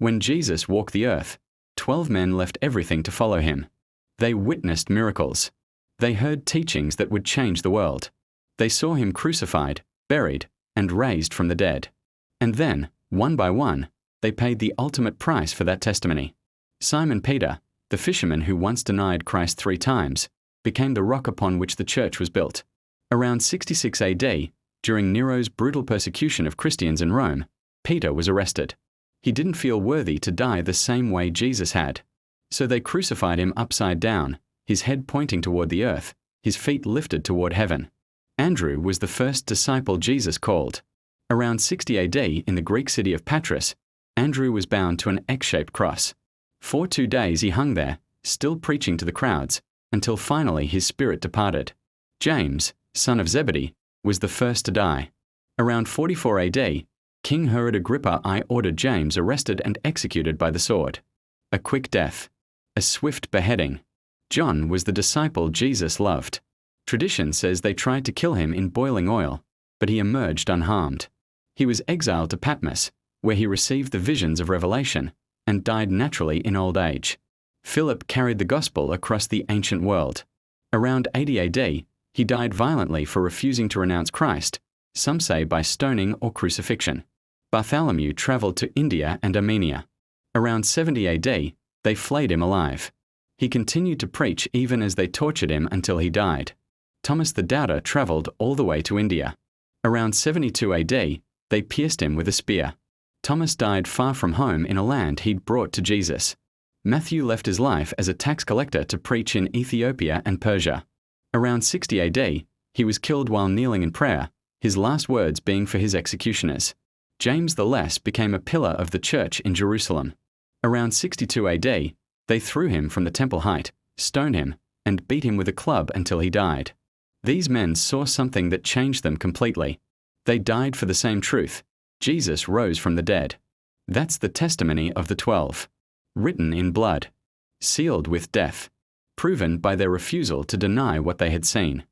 When Jesus walked the earth, 12 men left everything to follow him. They witnessed miracles. They heard teachings that would change the world. They saw him crucified, buried, and raised from the dead. And then, one by one, they paid the ultimate price for that testimony. Simon Peter, the fisherman who once denied Christ 3 times, became the rock upon which the church was built. Around 66 AD, during Nero's brutal persecution of Christians in Rome, Peter was arrested. He didn't feel worthy to die the same way Jesus had. So they crucified him upside down, his head pointing toward the earth, his feet lifted toward heaven. Andrew was the first disciple Jesus called. Around 60 AD, in the Greek city of Patras, Andrew was bound to an X-shaped cross. For 2 days he hung there, still preaching to the crowds, until finally his spirit departed. James, son of Zebedee, was the first to die. Around 44 AD, King Herod Agrippa I ordered James arrested and executed by the sword. A quick death. A swift beheading. John was the disciple Jesus loved. Tradition says they tried to kill him in boiling oil, but he emerged unharmed. He was exiled to Patmos, where he received the visions of Revelation, and died naturally in old age. Philip carried the gospel across the ancient world. Around 80 AD, he died violently for refusing to renounce Christ, some say by stoning or crucifixion. Bartholomew traveled to India and Armenia. Around 70 AD, they flayed him alive. He continued to preach even as they tortured him until he died. Thomas the Doubter traveled all the way to India. Around 72 AD, they pierced him with a spear. Thomas died far from home in a land he'd brought to Jesus. Matthew left his life as a tax collector to preach in Ethiopia and Persia. Around 60 AD, he was killed while kneeling in prayer, his last words being for his executioners. James the Less became a pillar of the church in Jerusalem. Around 62 AD, they threw him from the temple height, stoned him, and beat him with a club until he died. These men saw something that changed them completely. They died for the same truth. Jesus rose from the dead. That's the testimony of the 12. Written in blood. Sealed with death. Proven by their refusal to deny what they had seen.